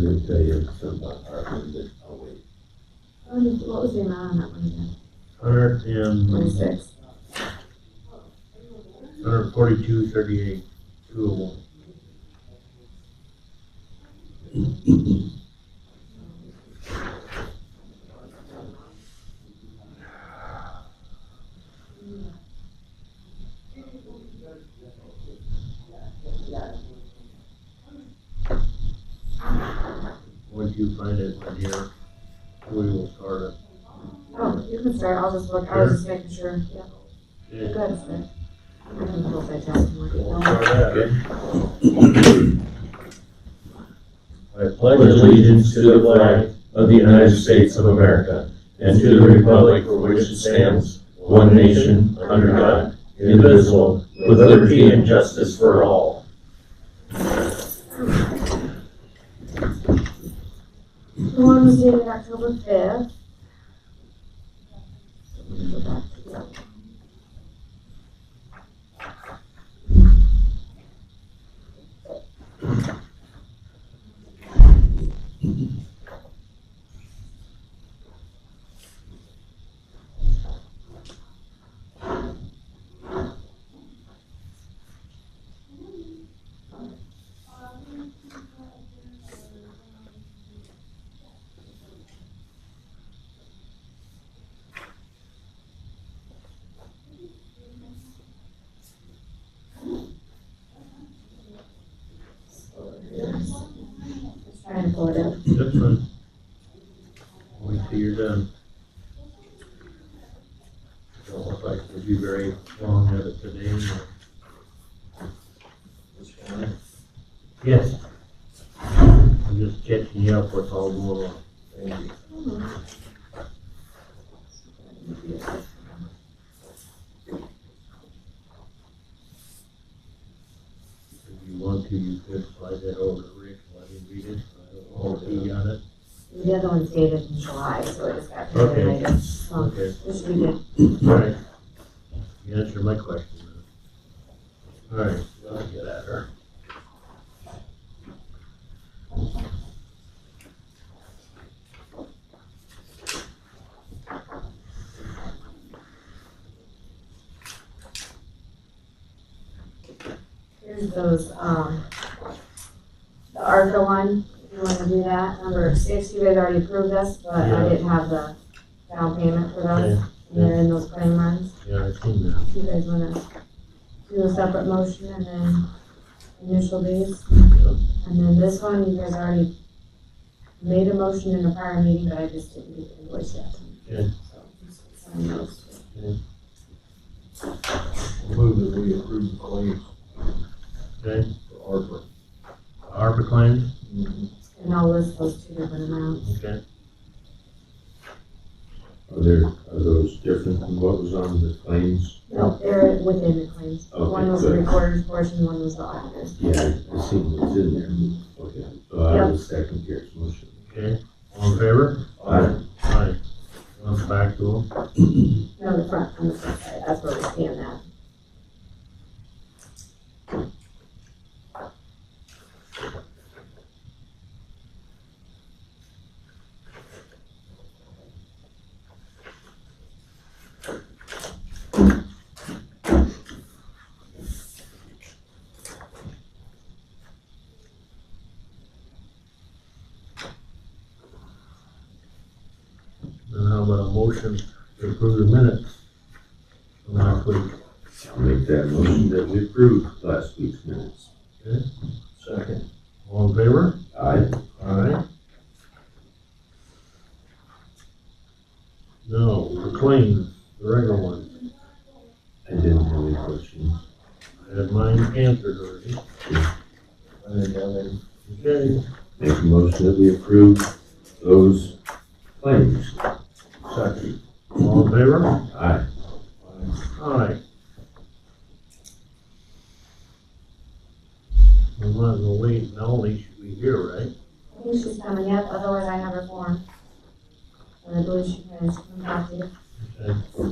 gonna tell you something about Hartman, but I'll wait. What was the amount on that one again? 146. 142.38. 201. Once you find it in here, we will start it. Oh, you can start, I'll just look, I was just making sure, yeah. Okay. Go ahead, start. I can look at that more. We'll start that. I Pledge allegiance to the flag of the United States of America and to the republic for which it stands, one nation, under God, indivisible, with liberty and justice for all. The one was dated October 5th. Let me go back to the other one. Just trying to pull it up. That's fine. Wait till you're done. Don't look like we'll be very long at it today. Yes. I'm just catching you up what's all going on. Thank you. If you want to, you could slide that over to Rick, let him read it. I don't know if he got it. The other one's dated in July, so it just got printed, Okay. I guess. Okay. This should be good. All right. You answered my question then. All right, I'll get at her. Here's those, the ARCA one, if you wanna do that. Number 6, you guys already approved this, but Yeah. I didn't have the down payment for those. Okay. And they're in those claim runs. Yeah, I've seen that. You guys wanna do a separate motion and then initial these? Yeah. And then this one, you guys already made a motion in a prior meeting, but I just didn't get the invoice yet. Okay. So, just sign those. Move that we approve the claims Okay, for ARPA. ARPA claims, And I'll list those 2 different amounts. okay. Are those different than what was on the claims? No, they're within the claims. Okay, One was the good. recorder's portion, one was the auditor's. Yeah, I seen what's in there. Okay, so I will second Garrett's motion. Okay, all in favor? Aye. Aye. Let's back to them. No, the front, on the front side, that's where we scan that. And how about a motion to approve the minutes from last week? I'll make that motion that we approve last week's minutes. Okay, Second. all in favor? Aye. Aye. No, the claims, the regular ones. I didn't have any questions. I had mine answered already. I didn't have any. Okay, Make a motion that we approve those claims. Second. all in favor? Aye. Aye. We might as well wait, Melanie should be here, right? I think she's coming yet, otherwise I have her form. And I believe she can come back to you. Okay.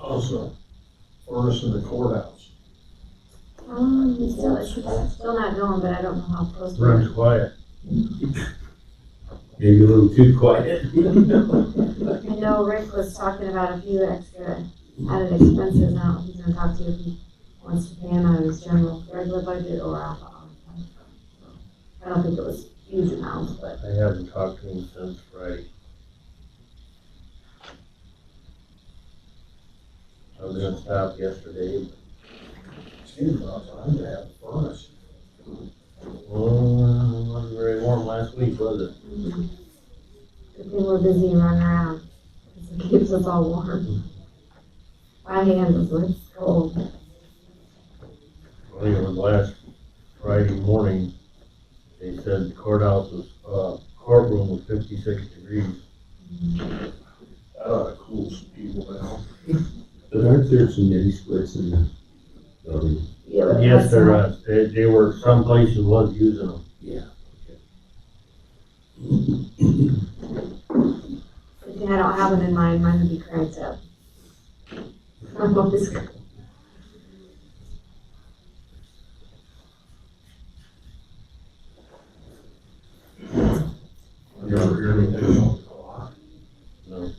Also, for us in the courthouse. It's still not going, but I don't know how close we Runs are. quiet. Maybe a little too quiet. I know Rick was talking about a few extra added expenses now. He's gonna talk to you if he wants to pay him out of his general regular budget or out of. I don't think it was huge amounts, but I haven't talked to him since Friday. I was gonna stop yesterday, Seems about time to have a furnace. but, well, it wasn't very warm last week, was it? good thing we're busy and running around. 'Cause it keeps us all warm. My hands was cold. I think it was last Friday morning, they said the courthouse was, courtroom was 56 degrees. That ought to cool some people down. But aren't there some mini splits in the building? Yeah, but Yes, that's there not- is. They were, some places was using them. Yeah. Good thing I don't have them in mine. Mine would be cranked up. I'm always. You ever hear anything about the clock? No.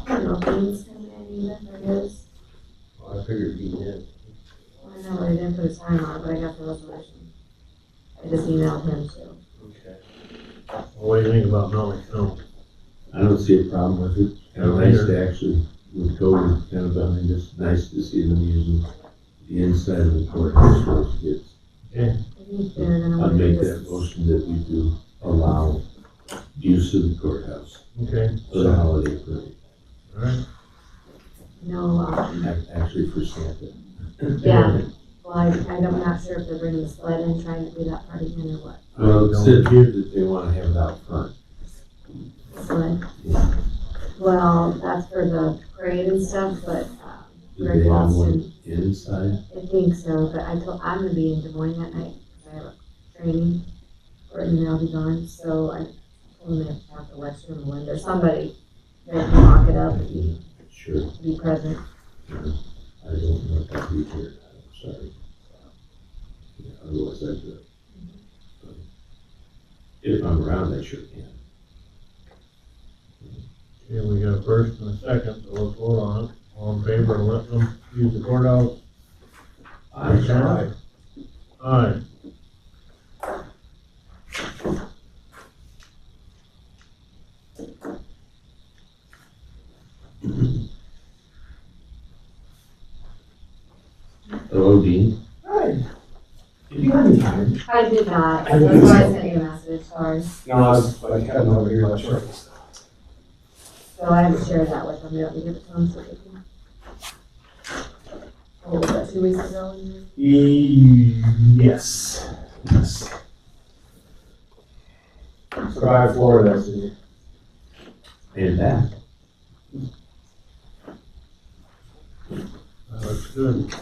I don't know if he's coming in either for his. Well, I figured he did. I know, but I didn't put his time on it, but I got the resolution. I just emailed him too. Okay. Well, what do you think about melting snow? I don't see a problem with it. Kind of nice to actually, with COVID kind of behind us, nice to see them using the inside of the courthouse for those kids. I think they're gonna I'd want to make do that this. motion that we do allow use of the courthouse Okay. for the holiday parade, Alright. No, actually for Santa. yeah, well, I'm not sure if they're bringing the sled in, trying to do that part again or what. Well, it said here that they want to have it out front. Sled. Yeah. Well, that's for the parade and stuff, but, Do Greg they have Walston, one inside? I think so, but I'm gonna be in Des Moines that night, because I have a training, or then I'll be gone, so I told them they have to talk to Webster and Linda, or somebody that can lock it up and Sure. be present. I don't know if I'll be here. I'm sorry. Yeah, otherwise I'd do it. But if I'm around, I sure can. Okay, we got a first and a second, so let's vote on it. All in favor of letting them use the courthouse? I Aye. Hello, Dean. Hi. Did you have any time? I did not, I that's didn't why I so. sent you a message, sorry. No, I had no idea about your So I haven't shared that with them, you want me to give it to them so they can. What was that, 2 weeks ago? Yes. Yes. Survived Florida, so And back. That looks good.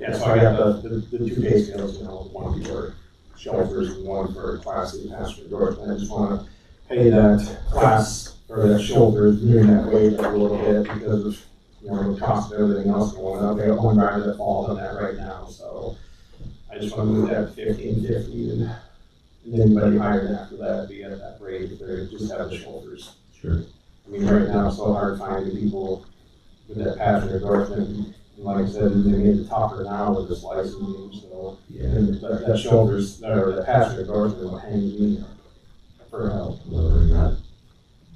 Yeah, so I got the two pay scales, you know, one for shelters and one for class C passenger endorsement. I just wanna pay that class, or that shoulder, doing that wage a little bit because of, you know, the cost of everything else going up. I got one driver that falls on that right now, so I just wanna move that to 1550, and anybody hired after that, be at that rate, if they just have the shoulders. Sure. I mean, right now, it's so hard finding people with that passenger endorsement. And like I said, they made it tougher now with this licensing, so. Yeah. And that shoulders, or that passenger endorsement will hang me for help. Well, they're not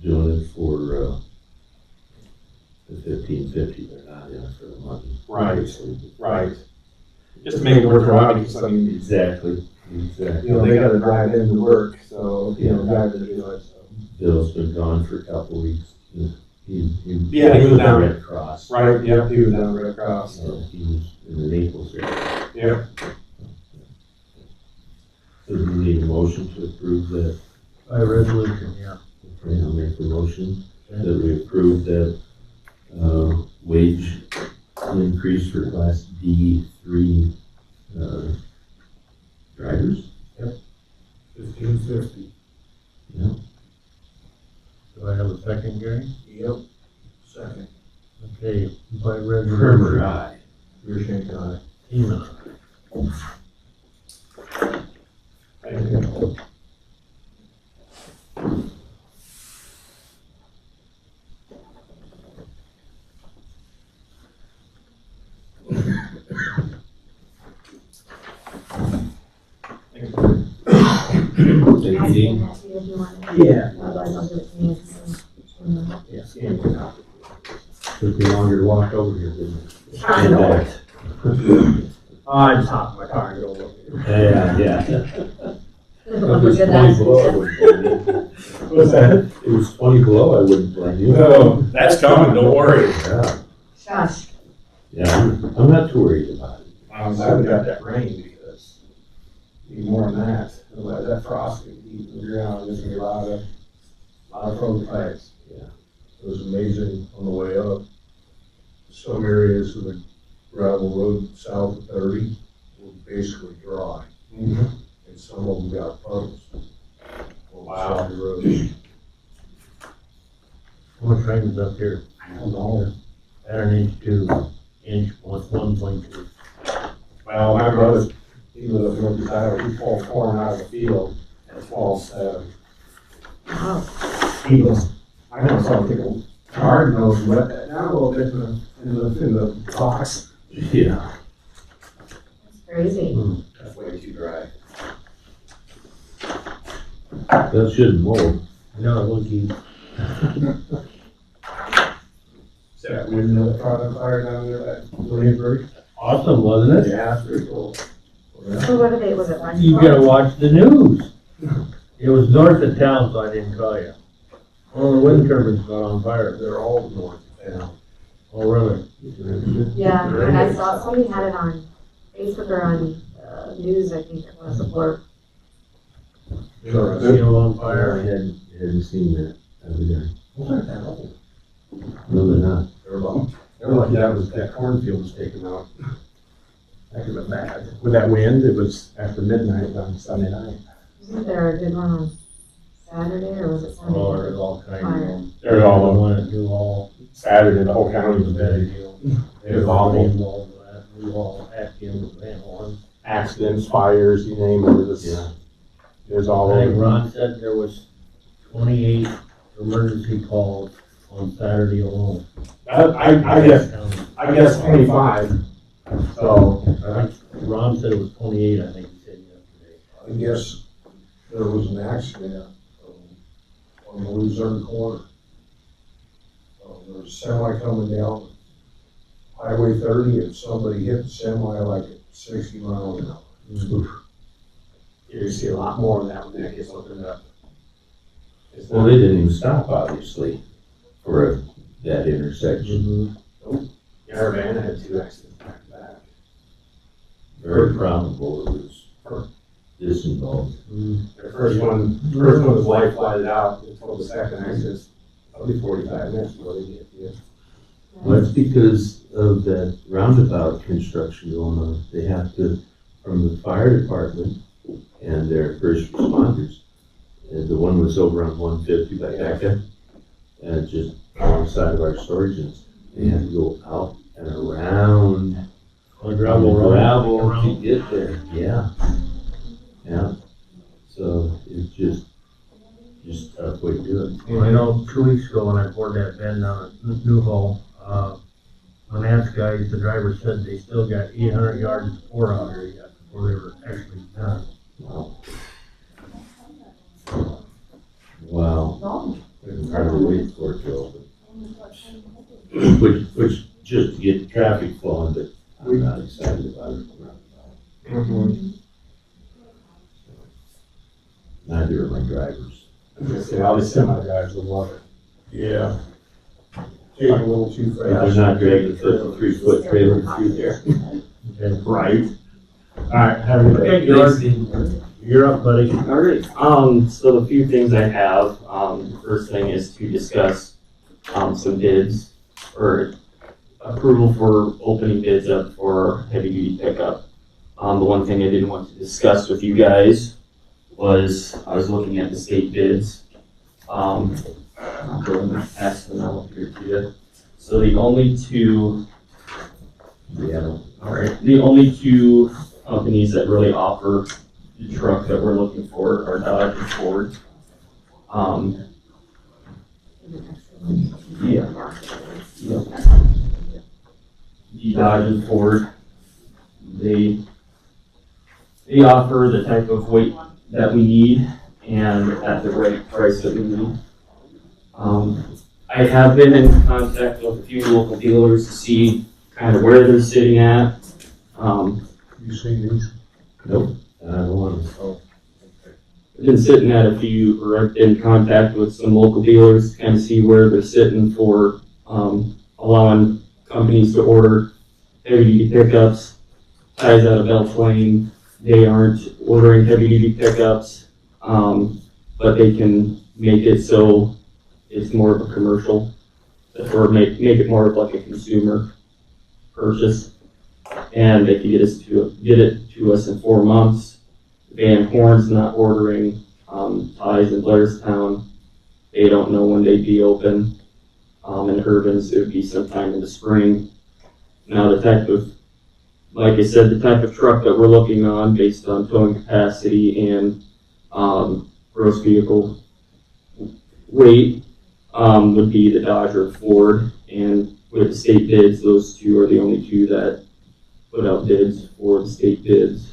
doing it for, the 1550, they're not in it for the money. Right. Just to make it worth their while, because I mean, Exactly. you know, they gotta drive into work, so, you know, drive to do it, so. Bill's been gone for a couple of weeks. Yeah, he was at down. Red Cross. Right, yep, he was down Red Cross, so. He was in the Naples area. Yep. So do we need a motion to approve that? By resolution, yeah. Okay, I'll make the motion that we approve that, wage increase for class D3, drivers. 1550. Yeah. Do I have a second, Gary? Yep. Second. Okay, by Herber, resolution. aye. Your aye. Seaman. Thank you. Thank you, I'll Dean. scan that to you if you want it. Yeah. Otherwise, I'll give it to you. So, Yeah, scan it out. Took me longer to walk over here, didn't it? I know it. I just hop in my car and go look. Yeah. Don't If it was forget 20 that. below, I wouldn't blame you. What's that? It was 20 below, I wouldn't blame you. No, that's coming, don't worry. Yeah, Shush. yeah, I'm not too worried about it. I'm glad we got that rain because even more than that, otherwise that frost could eat the ground, there's gonna be a lot of frozen pipes. It was amazing on the way up. Some areas of the gravel road south of 30 were basically dry, and some of them got puddles. On the side of the road. How much rain was up here? I don't know. At an inch, 1.2. Well, my brother, he lives up north side, he pulled corn out of the field at 12/7. Oh, He was, I know some people, hard nose wet that down a little bit in the box. Yeah. that's crazy. That's way too dry. That shouldn't mold. No, it was easy. Is that windmill that caught on fire down there at Williamsburg? Awesome, wasn't it? Yeah, that's pretty cool. So what did they, was it lunch? You gotta watch the news. It was north of town, so I didn't call you. All the wind turbines got on fire. They're all north of town. Oh, really? Yeah, and I saw, somebody had it on Facebook or on, news, I think it was, or, Casino on I fire. hadn't seen that over there. Those aren't that old. No, they're not. They're lucky that cornfield was taken out. That could have been bad. With that wind, it was after midnight on Sunday night. wasn't there a good one on Saturday, or was it Sunday? Oh, there's all kinds of them. They're all over. One that do all, Saturday, the whole county it was was a bad bad. deal. It was awful. Involved with that. We all had him and one. Accidents, fires, you name it, it was, Yeah. it was all I think over. Ron said there was 28 emergency calls on Saturday alone. I guess 25, so, I think Ron said it was 28, I think he said yesterday. I guess there was an accident on the Luzerne corner. There was a semi coming down Highway 30 and somebody hit the semi like at 60 miles an hour. you're gonna see a lot more of that when that gets opened up. It's Well, not- they didn't even stop, obviously, for that intersection. Yeah, our van had 2 accidents back to back. Very probable it was this involved. The first one was life flighted out, until the second accident, probably 45 minutes before they get to you. Well, that's because of that roundabout construction going on. They have to, from the fire department and their first responders, and the one was over on 150 by Becca, and just alongside of our storage units. They had to go out and around On gravel road. gravel to get there. Yeah. Yeah. So it's just a tough way to do it. Well, I know 2 weeks ago when I poured that bend down at Newhall, Lance guys, the driver said they still got 800 yards to pour out here yet before they were actually done. Wow. Wow. I can hardly wait for it to open. Which just to get the traffic flowing, but I'm not excited about it. Neither are my drivers. All the semi guys will love it. Yeah. Take a little too If they're fast. not dragging a 53-foot trailer through there. Okay. Right. All right, have a good day. Okay, George, you're up, buddy. All right, so the few things I have, the first thing is to discuss, some bids, or approval for opening bids up for heavy duty pickup. The one thing I didn't want to discuss with you guys was, I was looking at the state bids. I'm going to pass them out here to you. So the only two, Yeah. alright, the only two companies that really offer the truck that we're looking for are Dodge and Ford. Yeah. The Dodge and Ford, they offer the type of weight that we need and at the right price that we need. I have been in contact with a few local dealers to see kind of where they're sitting at. You seen these? Nope. I don't want to. I've been sitting at a few, or I've been in contact with some local dealers to kind of see where they're sitting for allowing companies to order heavy duty pickups. Ties out of Belle Plaine, they aren't ordering heavy duty pickups, but they can make it so it's more of a commercial, or make it more of like a consumer purchase. And they can get it to us in 4 months. Van Horn's not ordering ties in Blairstown. They don't know when they'd be open. In Irvin's, it would be sometime in the spring. Now, like I said, the type of truck that we're looking on based on towing capacity and gross vehicle weight would be the Dodge or Ford. And with the state bids, those two are the only two that put out bids for the state bids.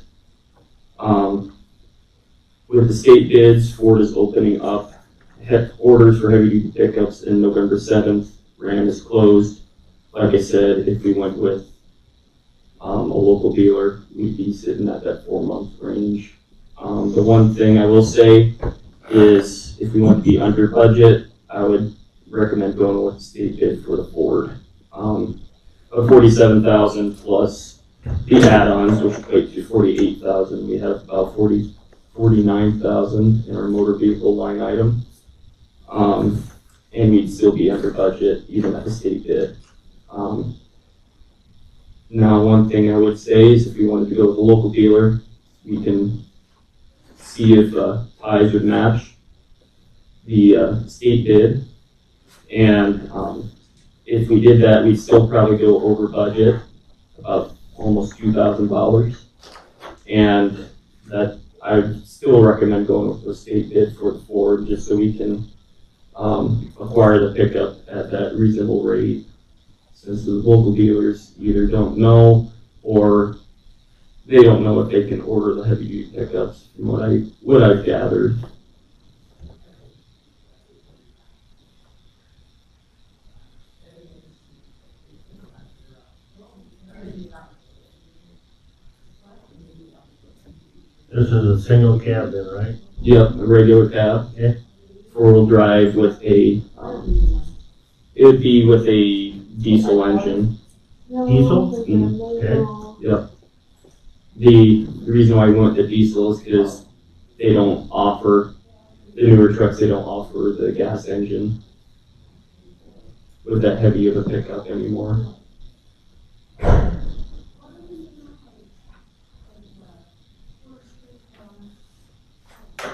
With the state bids, Ford is opening up orders for heavy duty pickups in November 7th. Ram is closed. Like I said, if we went with a local dealer, we'd be sitting at that 4-month range. The one thing I will say is if we want to be under budget, I would recommend going with the state bid for the Ford. Of $47,000 plus the add-ons, which equate to $48,000. We have about $49,000 in our motor vehicle line item. And we'd still be under budget even at the state bid. Now, one thing I would say is if you wanted to go with a local dealer, we can see if ties would match the state bid. And if we did that, we'd still probably go over budget, about almost $2,000. And that I would still recommend going with the state bid for the Ford, just so we can acquire the pickup at that reasonable rate. Since the local dealers either don't know or they don't know if they can order the heavy duty pickups from what I've gathered. This is a single cab then, right? Yep, a regular cab. Okay. 4-wheel drive with a, it would be with a diesel engine. Diesel? Okay. Yep. The reason why we went to diesel is because they don't offer, the newer trucks, they don't offer the gas engine. with that heavy of a pickup anymore.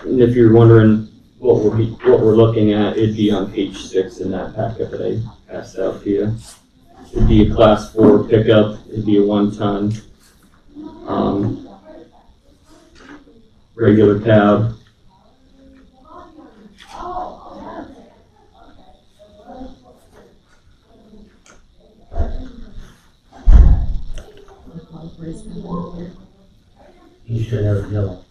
And if you're wondering what we're looking at, it'd be on page 6 in that packet that I passed out to you. It'd be a class 4 pickup. It'd be a 1-ton regular cab. You should have a yellow.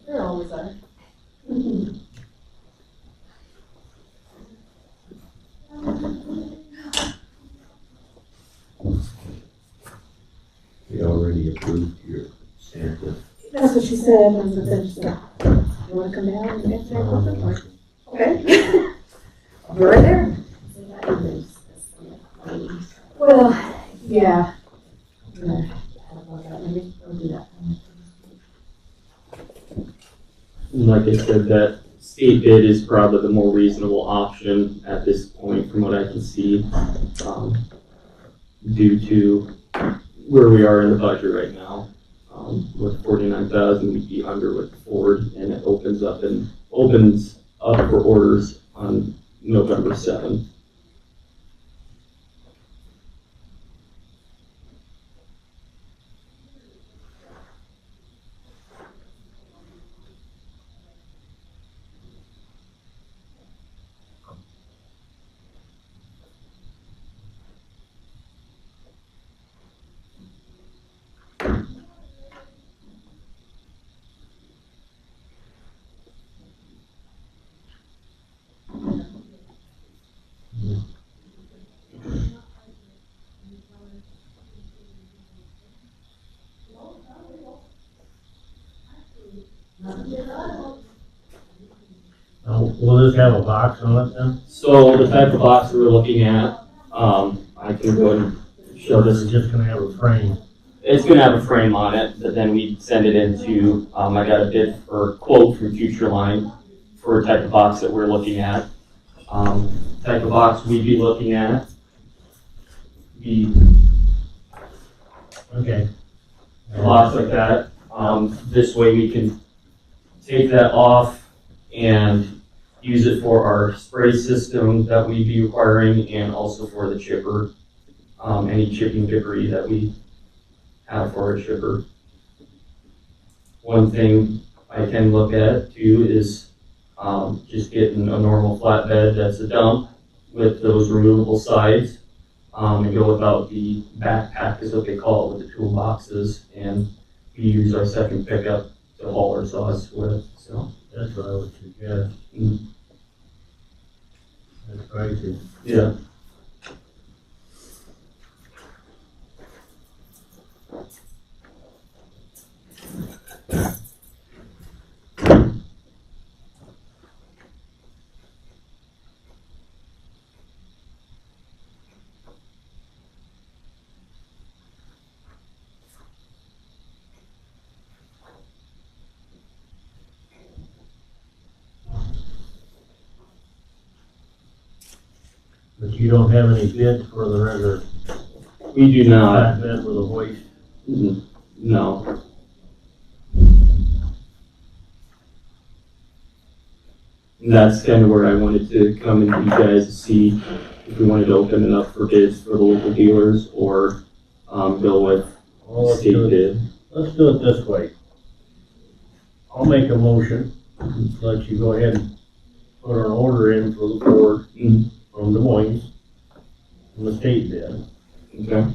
They're always there. We already approved your Santa. That's what she said, and then she said, you wanna come down and answer your question? Okay. I'll be right there. Well, yeah. Maybe we'll do that. And like I said, that state bid is probably the more reasonable option at this point from what I can see, due to where we are in the budget right now. With 49,000, we'd be under with Ford, and it opens up for orders on November 7th. Will this have a box on it then? So the type of box we were looking at, I can go ahead and show Or is this. it just gonna have a frame? It's gonna have a frame on it, but then we send it into, I got a bid or quote from Future Line for a type of box that we're looking at. Type of box we'd be looking at be Okay. a box like that. This way we can take that off and use it for our spray system that we'd be requiring, and also for the chipper, any chipping debris that we have for our chipper. One thing I can look at too is just getting a normal flatbed that's a dump with those removable sides, and go without the backpack is what they call it, with the toolboxes, and we use our second pickup to haul our saws with, so. That's what I would suggest. Mm. That's crazy. Yeah. But you don't have any bids for the regular We do not, flatbed with a hoist? no. And that's kind of where I wanted to come and you guys to see if we wanted to open it up for bids for the local dealers, or go with Well, let's state do it, bid. let's do it this way. I'll make a motion, let you go ahead and put an order in for the Ford Mhm. from Des Moines, from the state bid, Okay.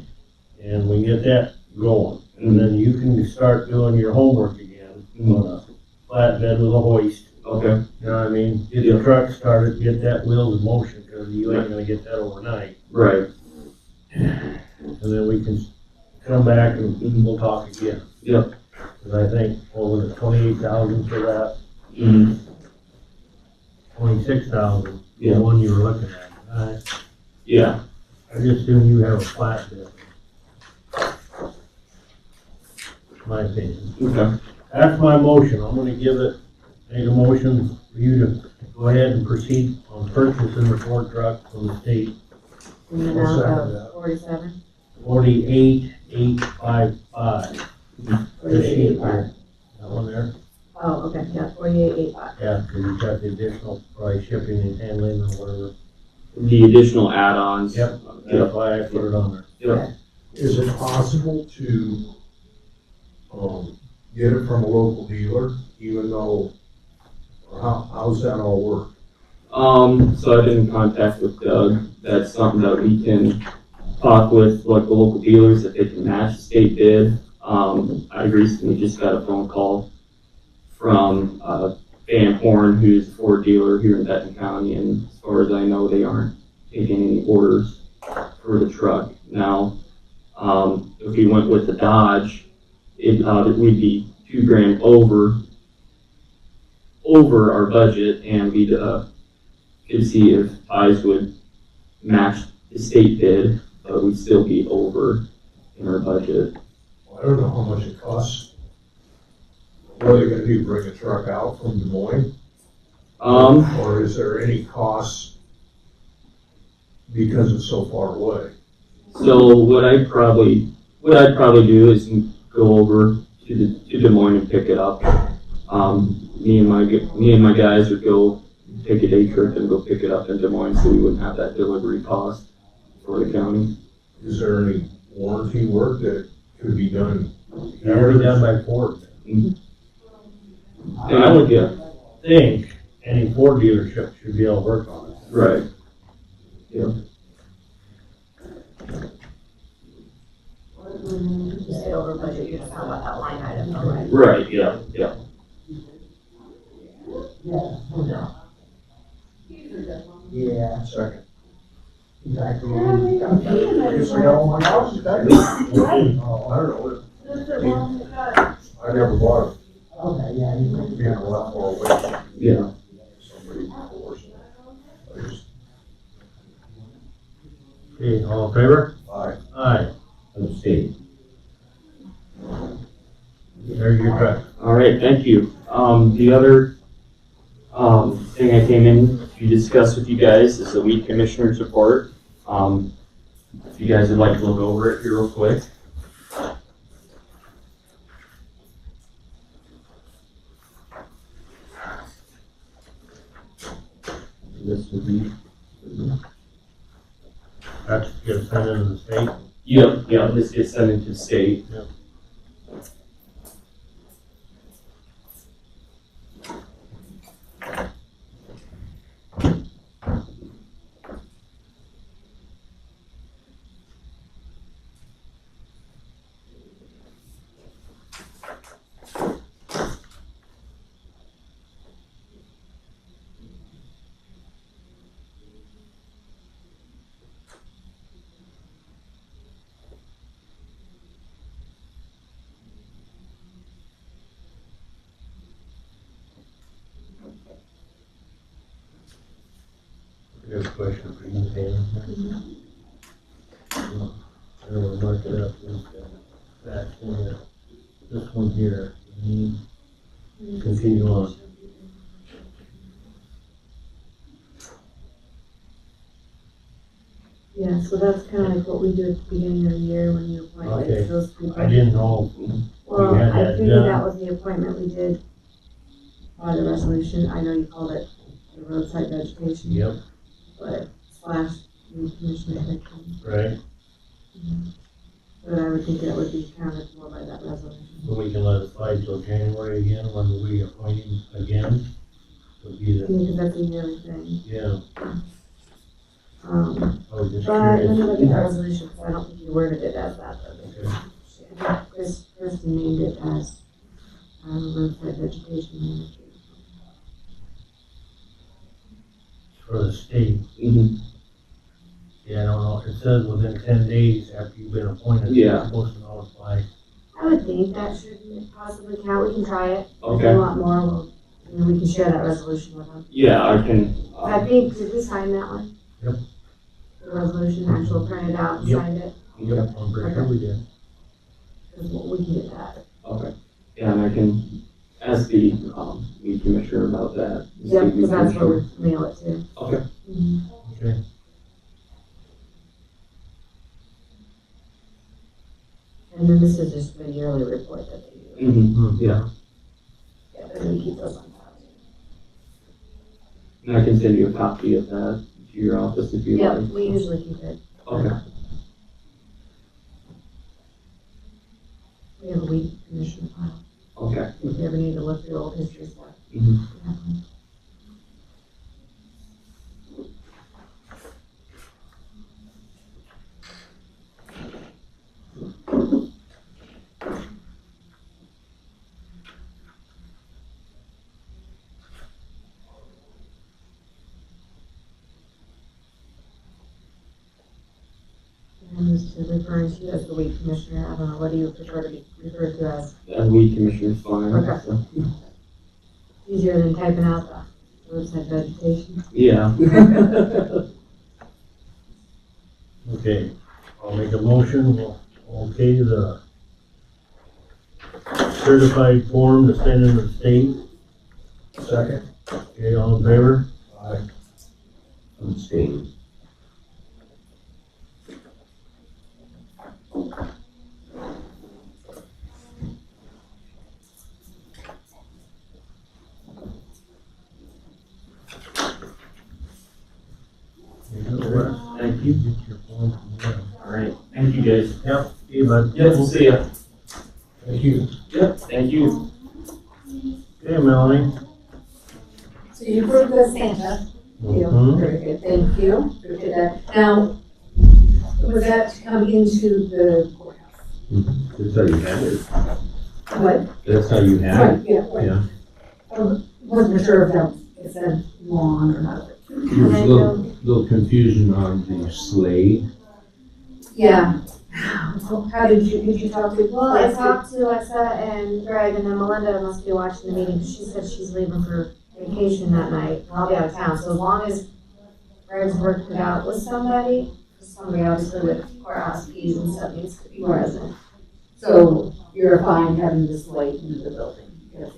and we get that going. And then you can start doing your homework again on a flatbed with a hoist. Okay. You know what I mean? Get the truck started, get that wheels in motion, cause you ain't gonna get that overnight. Right. And then we can come back and we'll talk again. Yep. Cause I think, what was it, 28,000 for that, Mhm. 26,000, the Yeah. one you were looking at. Yeah, I just assume you have a flat bid. My opinion. okay. That's my motion. I'm gonna make a motion for you to go ahead and proceed on purchasing the Ford truck from the state, In the I'll amount second of that. 47. 48,855. This sheet here. That one there? Oh, okay, yeah, 48,855. Yeah, because you got the additional probably shipping and handling or whatever. The additional add-ons. Yep. That's why I put it on there. Is it possible to, get it from a local dealer, even though, or how's that all work? So I've been in contact with Doug. That's something that we can talk with, like, the local dealers, if they can match the state bid. I recently just got a phone call from, Van Horn, who's a Ford dealer here in Benton County, and as far as I know, they aren't taking any orders for the truck. Now, if we went with the Dodge, we'd be $2,000 over our budget, and we'd, could see if Ties would match the state bid, but we'd still be over in our budget. I don't know how much it costs. What are they gonna do, bring a truck out from Des Moines? Or is there any costs because it's so far away? So what I'd probably do is go over to Des Moines and pick it up. Me and my guys would go take a day trip and go pick it up in Des Moines, so we wouldn't have that delivery cost for the county. Is there any warranty work that could be done? That would be done by Ford. And I would get Think any Ford dealership should be able to work on it. right. Yeah. You say over budget, you're talking about that line item, though, right? Right. Yeah. Yeah. Yeah. Second. I guess I got one house. I don't know. I never bought it. Okay, yeah. Being a lot far away. Yeah. Somebody before, so I just, Okay, all in favor? aye. Aye. Abstain. There's your truck. All right. Thank you. The other thing I came in to discuss with you guys is the weed commissioner's report. If you guys would like to look over it here real quick. This would be, That's just sent into the state. Yep. This gets sent into the state. Yep. I got a question for you, Pam. I will mark it up with that here. This one here, continue on. Yeah, so that's kind of like what we do at the beginning of the year when you appoint Okay. those people. I didn't know. Well, we had I that figured done. that was the appointment we did by the resolution. I know you called it the roadside vegetation, Yep, but slash weed commissioner section. right. But I would think that would be counted for by that resolution. So we can let it slide till January again, when we appoint him again. Would be the, Because that's a yearly thing. yeah, I was just But let me curious. look at the resolution, because I don't think you worded it as that, though. Kristen named it as, roadside vegetation manager. For the state, Mm-hmm. yeah, I don't know, it says within 10 days after you've been appointed, Yeah. you're supposed to notify. I would think that should possibly count. We can try it. If Okay. you want more, we'll, we can share that resolution with them. Yeah, I can. I think, did we sign that one? the resolution, actual printed out and Yep. signed it? Yep, I'm pretty sure we did. Because we can get that. Okay. Yeah, and I can ask the, weed commissioner about that. Yeah, because that's where we mail it to. Okay. Mhm. Okay. And then this is just the yearly report that they do. Mm-hmm. Yeah, Yeah, but we keep those on file. and I can send you a copy of that to your office if you Yeah, like. we usually keep it. Okay. We have a weed commission file. Okay. If you ever need to look through old history stuff. Mhm. we have one. And just to referring to you as the weed commissioner, I don't know, what do you prefer to be referred to as? And weed commissioner's fine. Okay. So, Easier than typing out the roadside vegetation. yeah. Okay, I'll make a motion, we'll okay the certified form to send in the state. Second. Okay, all in favor? Aye. Abstain. Thank you. Get your form from there. All right. Thank you, guys. Yep, see you, bud. Yep, we'll see ya. Thank you. Yep, thank you. Okay, Melanie. So you approved the Santa deal, Mhm. very good, thank you, appreciate that. Now, was that to come into the courthouse? That's how you have it. What? That's how you have it. Right, yeah, right. Yeah. Wasn't sure if that was said lawn or not. There was a little confusion on the sleigh. Yeah. How did you talk to? Well, I talked to Alexa and Greg, and then Melinda must be watching the meeting, 'cause she said she's leaving for vacation that night. I'll be out of town, so as long as Greg's worked it out with somebody, 'cause somebody obviously with courthouse keys and stuff needs to be present. So you're fine having this late in the building?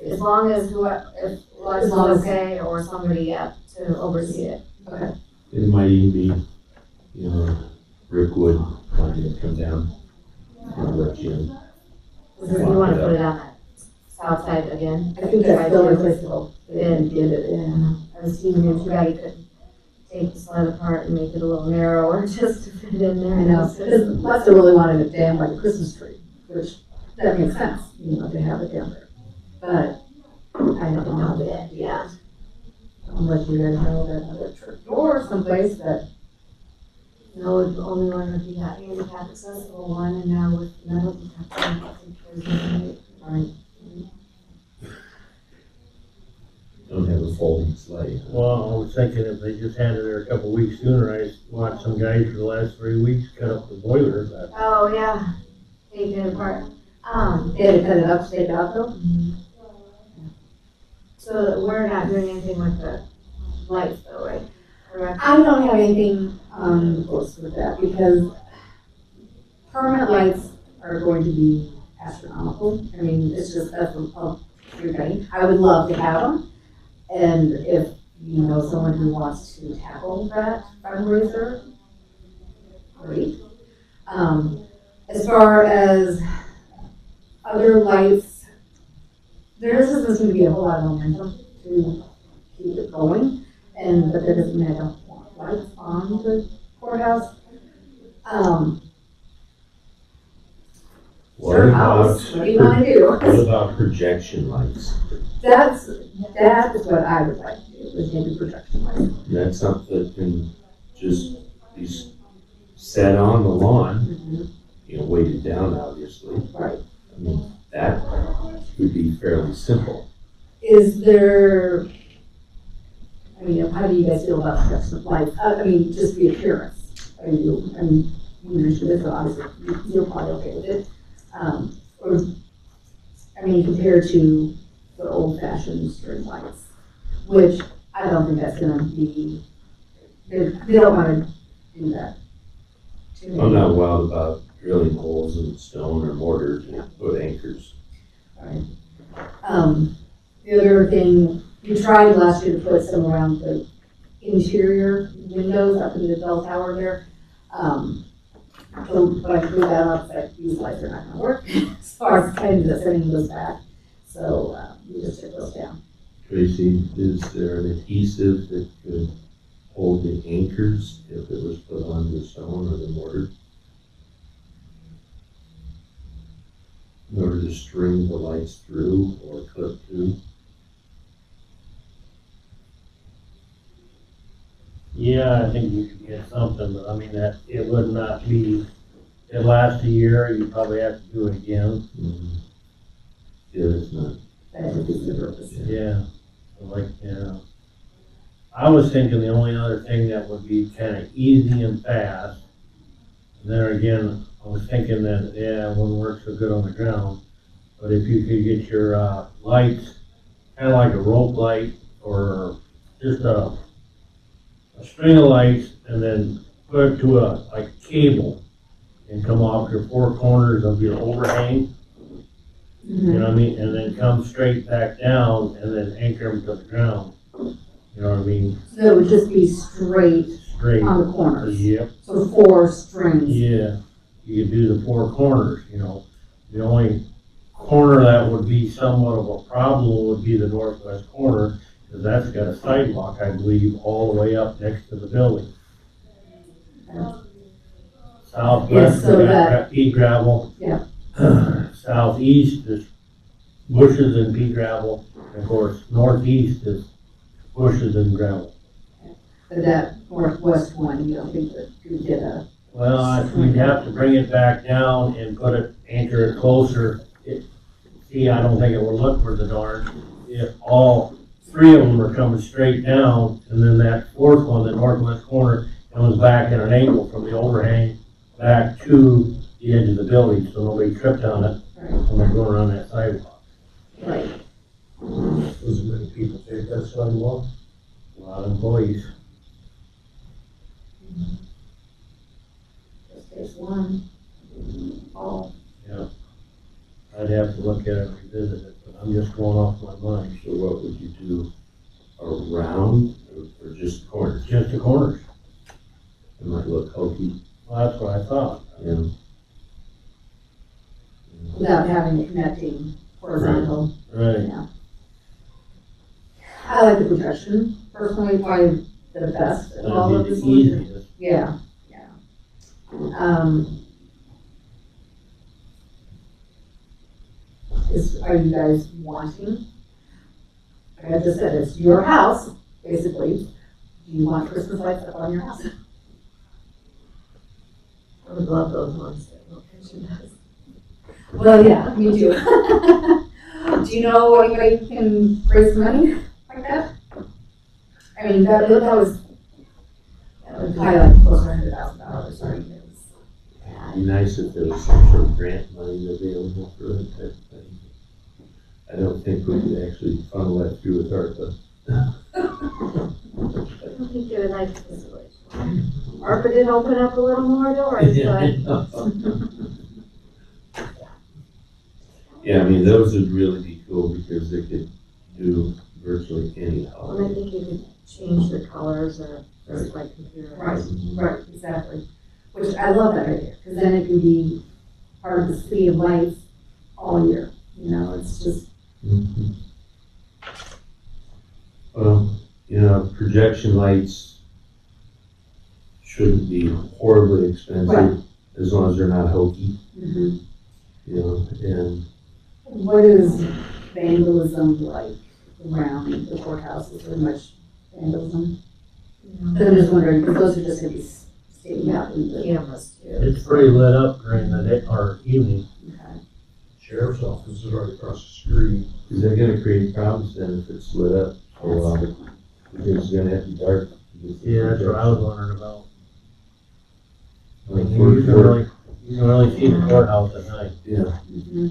As long as if Alexa's long as- okay, or somebody to oversee it. It might even be, you know, Rick Wood wanting to come down and let you in. Because you wanna put it on that south side again. I think that's the only place to Then get it in. I was teasing him, too bad he couldn't take the sled apart and make it a little narrower just to fit in there. I know, because Lester really wanted it down by the Christmas tree, which, that makes sense, you know, to have it down there. But I don't know that yet. Unless you guys know that other church door someplace that, No, the only one would be that handicap accessible one, and now with metal detector, I think there's right, Don't have a folding sleigh. Well, I was thinking if they just had it there a couple weeks sooner, I watched some guys for the last 3 weeks cut up the boiler, but Oh, yeah, taking it apart. they had to cut it up, take it out though. So we're not doing anything with the lights though, right? Correct? I don't have anything on the books with that because permanent lights are going to be astronomical. I mean, it's just, that's everybody. I would love to have them. And if you know someone who wants to tackle that fundraiser, great. As far as other lights, there doesn't seem to be a whole lot of momentum to keep it going. But that doesn't mean I don't want lights on the courthouse. What Your about, house, what do you wanna do? what about projection lights? That is what I would like to do, is maybe projection lights. That's something that can just be set on the lawn, you know, weighted down, obviously. Right. I mean, that would be fairly simple. Is there, I mean, how do you guys feel about projection lights? I mean, just the appearance. You mentioned this, so obviously you're probably okay with it. Or, I mean, compared to the old fashioned string lights, which I don't think that's gonna be, they don't wanna do that. I'm not wild about drilling holes in stone or mortar to put anchors. The other thing, we tried last year to put some around the interior windows up in the bell tower there. So when I blew that up, it's like, these lights are not gonna work, as far as kind of sending those back. So, we just took those down. Tracy, is there an adhesive that could hold the anchors if it was put on the stone or the mortar? In order to string the lights through or clip through? Yeah, I think you could get something, but I mean, that, it would not be, it lasts a year, you probably have to do it again. Mm-hmm. Yeah, it's not. That is the purpose. Yeah, like, yeah. I was thinking the only other thing that would be kind of easy and fast, and there again, I was thinking that, yeah, it wouldn't work so good on the ground, but if you could get your, lights, kind of like a rope light, or just a string of lights, and then put it to a, like, cable, and come off your four corners of your overhang, you know what I mean, and then come straight back down, and then anchor them to the ground, you know what I mean, So it would just be straight straight. on the corners. Yep. So 4 strings. Yeah, you could do the four corners, you know. The only corner that would be somewhat of a problem would be the northwest corner, because that's got a sidewalk, I believe, all the way up next to the building. Southwest, Yes, so we that- got pea gravel. Yeah. Southeast is bushes and pea gravel, and of course, northeast is bushes and gravel. But that northwest one, you don't think that you could get a, Well, we'd have to bring it back down and put it, anchor it closer. See, I don't think it would look for the darn if all 3 of them are coming straight down, and then that 4th one, the northwest corner, comes back at an angle from the overhang back to the edge of the building, so nobody tripped on it when they're going around that sidewalk. right, Does many people take that sidewalk? A lot of employees. just takes one. Oh, I'd have to look at it and revisit it, but I'm just going off my mind. So what would you do? Around or just corners? Just the corners. It might look hokey, Well, that's what I thought. yeah. without having a connecting horizontal. Right. Yeah. I like the protection, personally, probably the best of all of That'd be this. the easiest. Yeah, yeah. Are you guys wanting? Like I just said, it's your house, basically. Do you want Christmas lights up on your house? I would love those ones that location does. Well, yeah, me too. Do you know anybody who can raise money like that? I mean, that was probably like close to $100,000, sorry. It'd be nice if there was some sort of grant money available for that type of thing. I don't think we could actually funnel that through with ARPA. I don't think they would like this situation. ARPA did open up a little more doors, but Yeah, I mean, those would really be cool because they could do virtually any I holiday. think you could change the colors or just like computer. Right, right, exactly. Which I love that idea, because then it can be part of the city of lights all year. You know, it's just, Mhm. Well, you know, projection lights shouldn't be horribly expensive Right. as long as they're not hokey, mhm. you know, and What is vandalism like around the courthouse? Is there much vandalism? But I'm just wondering, because those are just gonna be sticking out in the, Cameras too. It's pretty lit up during the day or evening. okay. Sheriff's office is right across the street. is that gonna create problems then if it's lit up for a while? Because it's gonna have to be dark. Yeah, that's what I was wondering about. Like, You can really see the courthouse at night. yeah, Mhm.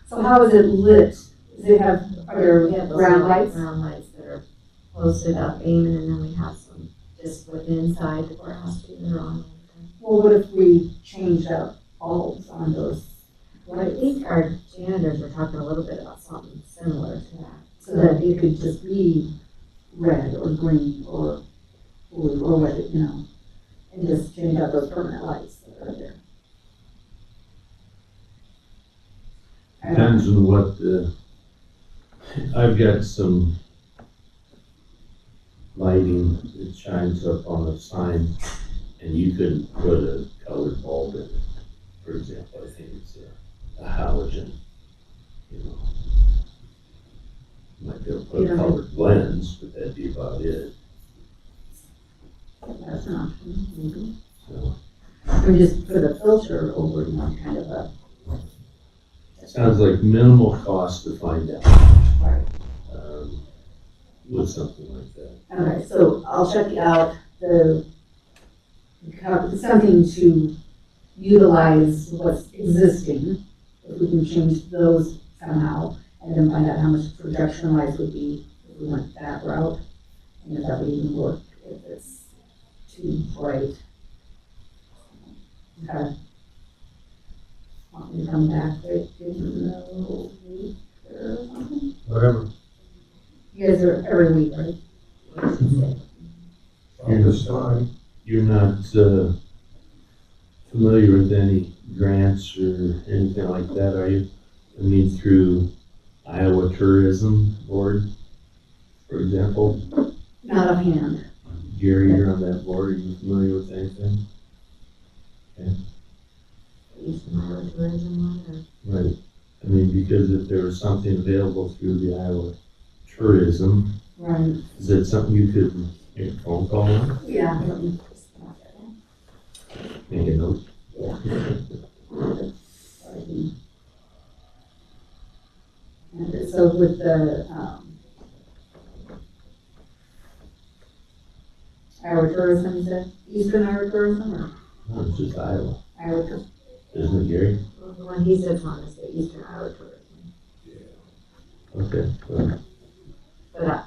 So how is it lit? Does it have, are We there have those ground little lights? Ground lights that are posted up, aiming, and then we have some just with inside the courthouse too, they're on all the time. Well, what if we changed out bulbs on those Well, I lights? think our janitors were talking a little bit about something similar to that. So that it could just be red or green or blue or what, you know, and just change out those permanent lights that are there. I don't- Depends on what I've got some lighting that shines up on a sign, and you could put a colored bulb in it. For example, I think it's a halogen, you know. Might be able to put Yeah. colored blends, but that'd be about it, That's an option, maybe. so. Or just put a filter over, you know, kind of a. Sounds like minimal cost to find out, Right. with something like that. Okay, so I'll check out something to utilize what's existing, if we can change those somehow, and then find out how much projection lights would be if we went that route, and if that would even work, if it's too bright. Okay. Want me to come back, right, in the week or something? Whatever. You guys are every week, right? At this time, You're not, familiar with any grants or anything like that, are you? I mean, through Iowa Tourism Board, for example? Not offhand. Gary, you're on that board, are you familiar with anything? Eastern Iowa Tourism one, or Right. I mean, because if there was something available through the Iowa Tourism, Right. is that something you could make a phone call on? Yeah. Make a note? And so with the, Iowa Tourism, you said, Eastern Iowa Tourism, or No, it's just Iowa, Iowa Tourism? isn't it, Gary? well, the one he said on is the Eastern Iowa Tourism. Okay, well, But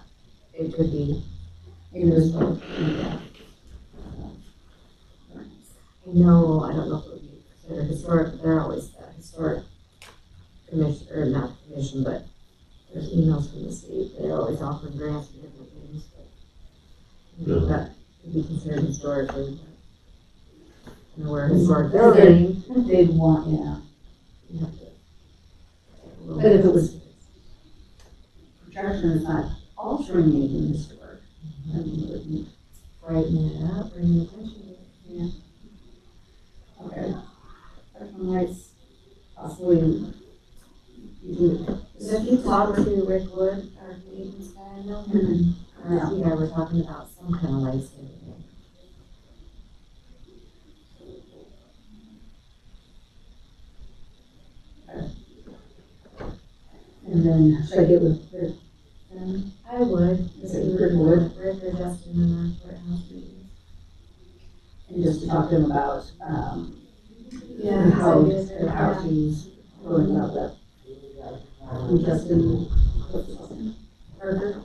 it could be, Maybe there's both. Yeah. I know, I don't know if it would be considered historic, but they're always the historic commission, or not commission, but there's emails from the state, they're always offering grants for different things, but Yeah. that could be considered historically, but you know, we're a historic building. They'd want, yeah. You have to- But if it was, projection is not altering anything historic. I mean, it would be, Brighten it up, bring attention to it. okay. Projection lights, possibly, you do. So if you talk to Rick Wood, our maintenance guy, I know him, and he and I were talking about some kind of lights the other day. And then, should I get with Rick? I would, Is it Rick Wood? Rick or Justin in our courthouse meetings. And just to talk to him about, Yeah, how, so it is, how he's going about that. And Justin, what's his name? Parker?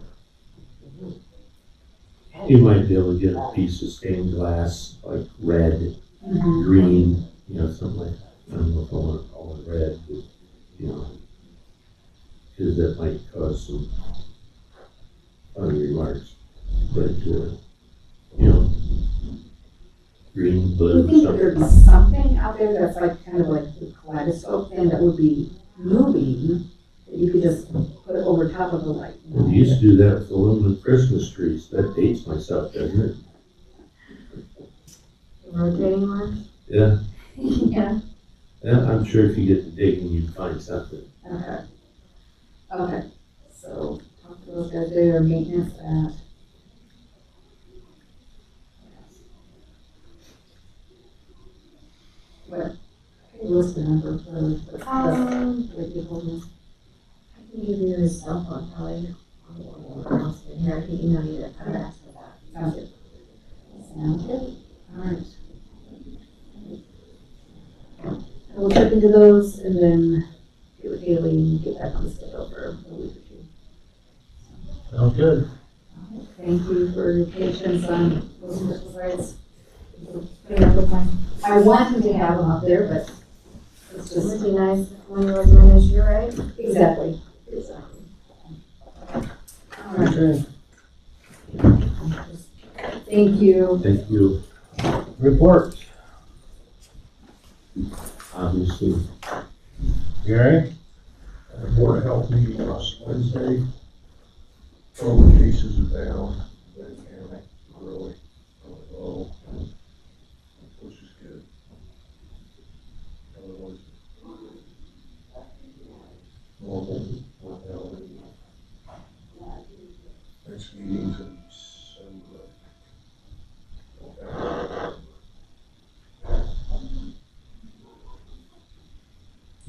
you might be able to get a piece of stained glass, like red, Mm-hmm. green, you know, something like, I don't know if I want to call it red, but, you know, because that might cause some funny remarks, but, you know, green, Do blue, you think something. there'd be something out there that's like, kind of like the kaleidoscope thing that would be moving, that you could just put it over top of the light? We used to do that with aluminum Christmas trees, that dates myself, doesn't it? The rotating ones. Yeah, Yeah. yeah, I'm sure if you get to digging, you'd find something. Okay. Okay, so talk to those guys, do their maintenance at. What, what's the number for the, what you told me? I can give you his cell phone, probably. Or else in here, I can email you that contact for that. Sounds good. Sounds good, alright. We'll check into those and then get with Haley and get back on the schedule for a week or two. Sounds good. Thank you for your patience on those Christmas lights. Putting up with my I want him to have them up there, but it's It just, would be nice if money wasn't an issue, right? exactly. All right. Okay. Thank you. Thank you, Reports. obviously. Gary? Board of Health meeting last Wednesday. COVID cases are down, Benton County, really low, which is good. Otherwise, normal mortality. Next meeting's in December.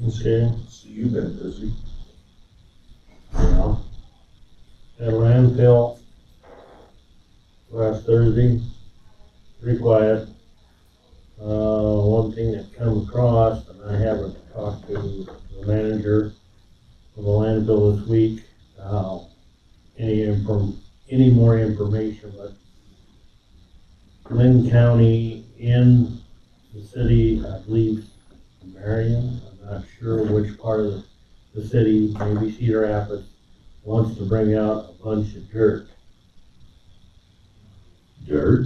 Okay. So you've been busy. Yeah. At landfill last Thursday, pretty quiet. One thing that come across, and I haven't talked to the manager of the landfill this week, any more information, but Lynn County in the city, I believe Marion, I'm not sure which part of the city, maybe Cedar Rapids, wants to bring out a bunch of dirt. Dirt?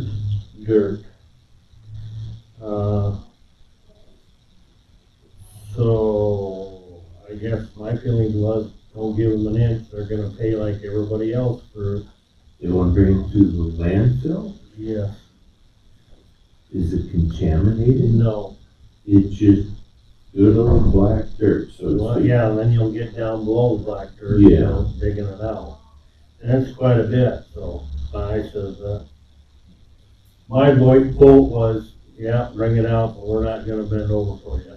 So I guess my feeling was, don't give them an inch, they're gonna pay like everybody else for, They want to bring it to the landfill? yeah, Is it contaminated? no. It's just good old black dirt, so to Well, speak. yeah, and then you'll get down below the black dirt, you Yeah. know, digging it out. And that's quite a bit, so I says, my quote was, yeah, bring it out, but we're not gonna bend over for you.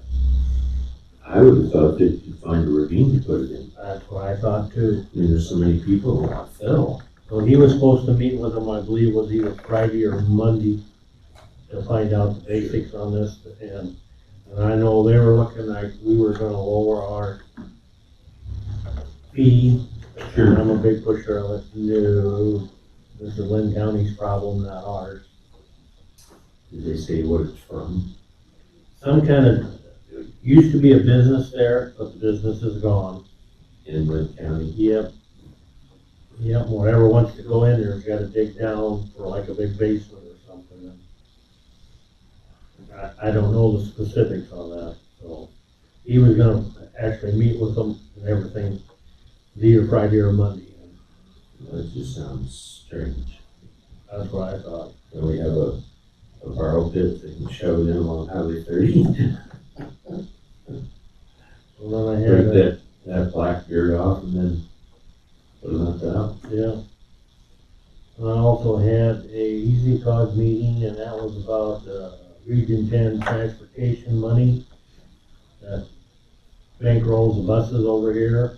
I would have thought that you'd find a ravine to put it in. That's what I thought too. I mean, there's so many people who want to fill. So he was supposed to meet with them, I believe, was either Friday or Monday to find out the basics on this. And I know they were looking like we were gonna lower our fee. And I'm a big pusher of it. No, this is Lynn County's problem, not ours. Did they say what it's from? Some kind of, used to be a business there, but the business is gone. In Lynn County? Yep. Yep, whatever wants to go in there's gotta dig down for like a big basement or something. I don't know the specifics on that, so he was gonna actually meet with them and everything, either Friday or Monday. That just sounds strange. That's what I thought. And we have a borrow pit that can shove them on Highway 30. Well, then I Break had, that black dirt off and then put them out out. yeah. And I also had a Easy Cog meeting, and that was about, Region 10 transportation money that bankrolls the buses over here.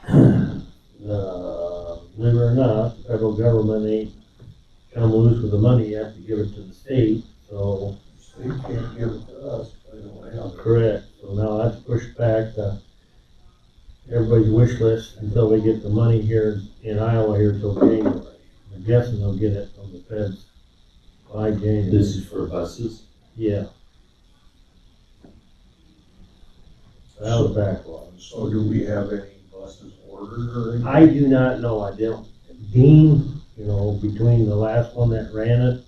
Believe it or not, the federal government ain't come loose with the money yet to give it to the state, so. They can't give it to us, they don't have it. Correct, so now that's pushed back to everybody's wish list until we get the money here in Iowa here till January. I'm guessing they'll get it from the feds by January. This is for buses? Yeah. That was backlog. So do we have any buses ordered or anything? I do not know, I don't. Dean, you know, between the last one that ran it,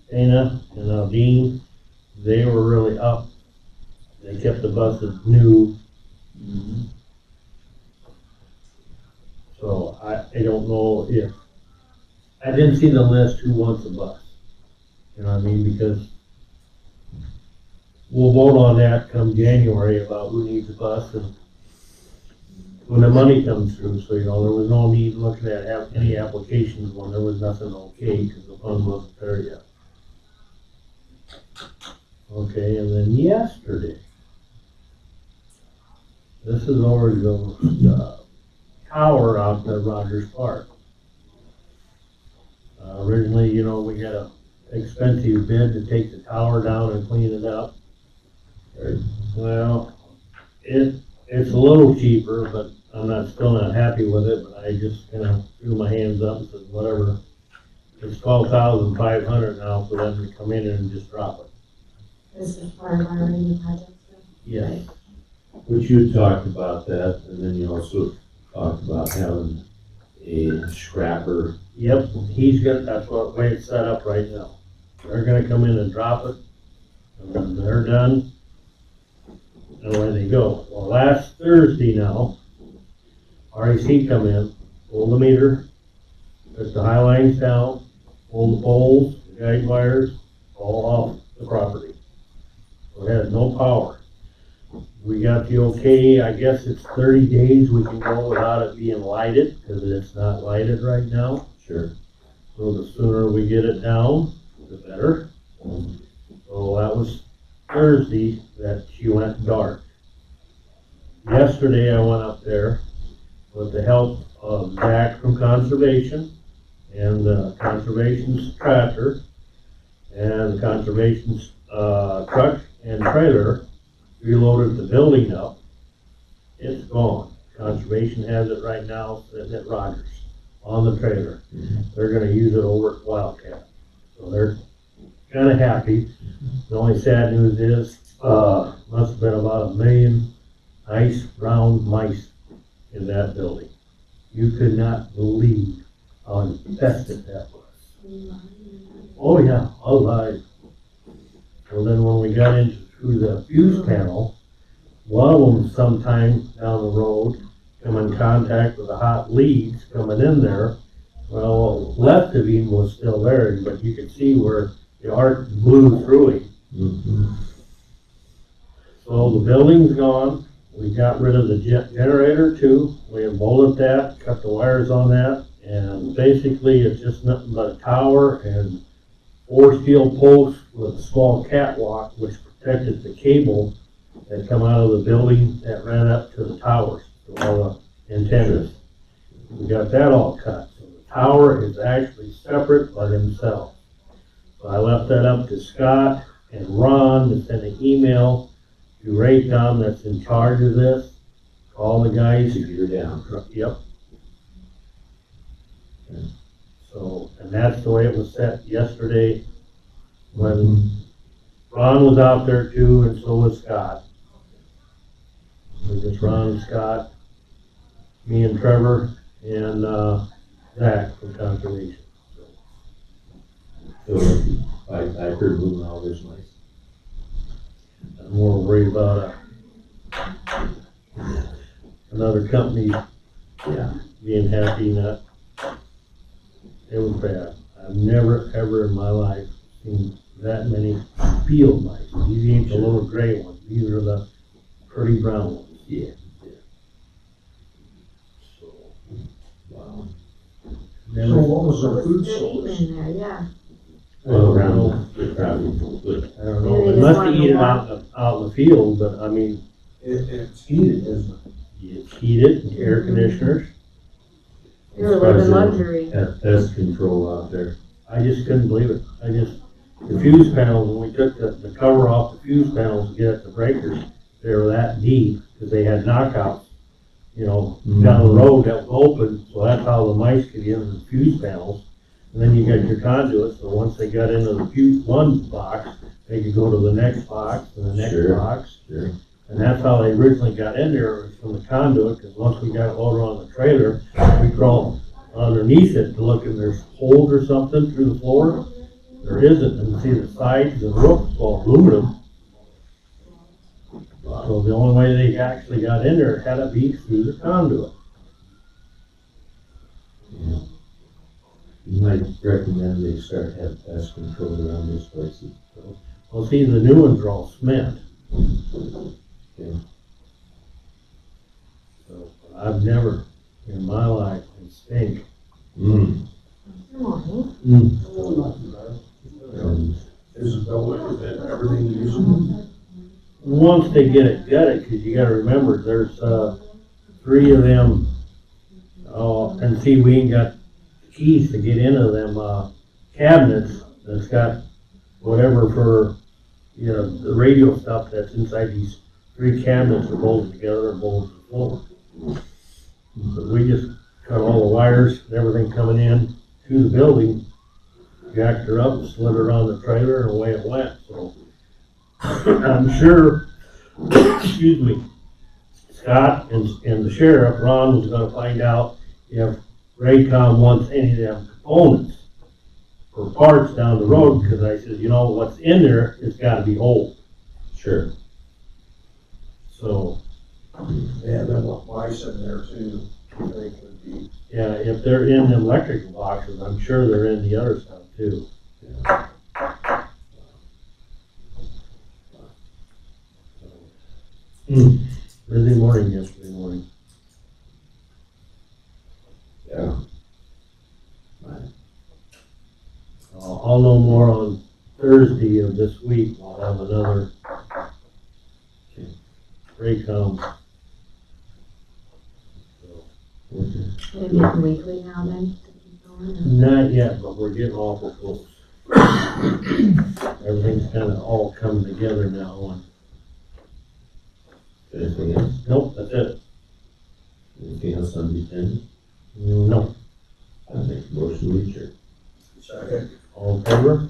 Dana, and now Dean, they were really up. They kept the buses new. So I don't know if, I didn't see the list who wants a bus. You know what I mean, because we'll vote on that come January about who needs a bus and when the money comes through, so you know, there was no need looking at any applications when there was nothing okay, because the fund wasn't there yet. Okay, and then yesterday, this is over the tower out at Rogers Park. Originally, you know, we had a expensive bid to take the tower down and clean it up. Well, it's a little cheaper, but I'm still not happy with it, but I just kind of threw my hands up and said, whatever. It's $12,500 now for them to come in and just drop it. This is part of our radio project. Yes. Which you talked about that, and then you also talked about having a scrapper. Yep, that's what way it's set up right now. They're gonna come in and drop it, and when they're done, and away they go. Well, last Thursday now, REC come in, pull the meter, took the high lines down, pull the poles, the guide wires, all off the property. So it has no power. We got the okay, I guess it's 30 days we can go without it being lighted, because it's not lighted right now. Sure. So the sooner we get it down, the better. So that was Thursday that she went dark. Yesterday I went up there with the help of Zach from Conservation and the Conservation's tractor and the Conservation's truck and trailer. Reloaded the building up. It's gone. Conservation has it right now sitting at Rogers on the trailer. They're gonna use it over at Wildcat. So they're kinda happy. The only sad news is, must have been about 1 million nice brown mice in that building. You could not believe how infested that was. Oh yeah, alive. Well, then when we got into through the fuse panel, one of them sometime down the road come in contact with the hot leads coming in there. Well, left of him was still there, but you could see where the arc blew through him. Mm-hmm. So the building's gone. We got rid of the generator too. We bolted that, cut the wires on that, and basically it's just nothing but a tower and 4 steel posts with a small catwalk which protected the cable that come out of the building that ran up to the towers, to all the antennas. We got that all cut. So the tower is actually separate by themselves. So I left that up to Scott and Ron to send an email to Raycom that's in charge of this. Call the guys. To get her down. Yep. So, and that's the way it was set yesterday when Ron was out there too, and so was Scott. It was just Ron and Scott, me and Trevor, and Zach from Conservation. So I heard moving all this money. I'm more worried about another company being happy, not, it was bad. I've never ever in my life seen that many field mice. These ain't the little gray ones, these are the pretty brown ones. Yeah. So, Wow. So never, what was our food They're eating source? in there, yeah. Well, around the probably good. I don't know, Maybe they they just must wanted eat it more. out in the field, but I mean, It's heated, isn't it? it's heated, air conditioners. They were living luxury. Have pest control out there. I just couldn't believe it. The fuse panels, when we took the cover off the fuse panels to get at the breakers, they were that deep, because they had knockouts, down the road that was open, so that's how the mice could get into the fuse panels. And then you got your conduits, so once they got into the fuse one box, they could go to the next box, and the next Sure. box. Sure. And that's how they originally got in there, was from the conduit, because once we got it loaded on the trailer, we crawled underneath it to look if there's holes or something through the floor. There isn't, and you see the sides and the roof is all aluminum. So the only way they actually got in there had to be through the conduit. Yeah. You might recommend they start having pest control around these places. So, Well, see, the new ones are all cement. okay. So I've never in my life seen stink. Mm. Good morning. Is it double, that everything you use? Once they get it gutted, because you gotta remember, there's 3 of them. Oh, and see, we ain't got the keys to get into them cabinets that's got whatever for, the radio stuff that's inside these 3 cabinets are bolted together and bolted to the floor. But we just cut all the wires and everything coming in to the building, jacked her up, slid her on the trailer, and away it went. So I'm sure, excuse me, Scott and the sheriff, Ron, was gonna find out if Raycom wants any of them components or parts down the road, because I said, you know, what's in there, it's gotta be whole, Sure. so. Yeah, there's mice in there too. They could be. Yeah, if they're in the electrical boxes, I'm sure they're in the other stuff too. Busy morning yesterday morning. Yeah. I'll know more on Thursday of this week. I'll have another Raycom. Maybe it's weekly now then, to keep going. Not yet, but we're getting awful close. Everything's kinda all coming together now and, Anything else? nope, that's it. Anything else on the agenda? No, I make a motion to adjourn. Second. all in favor?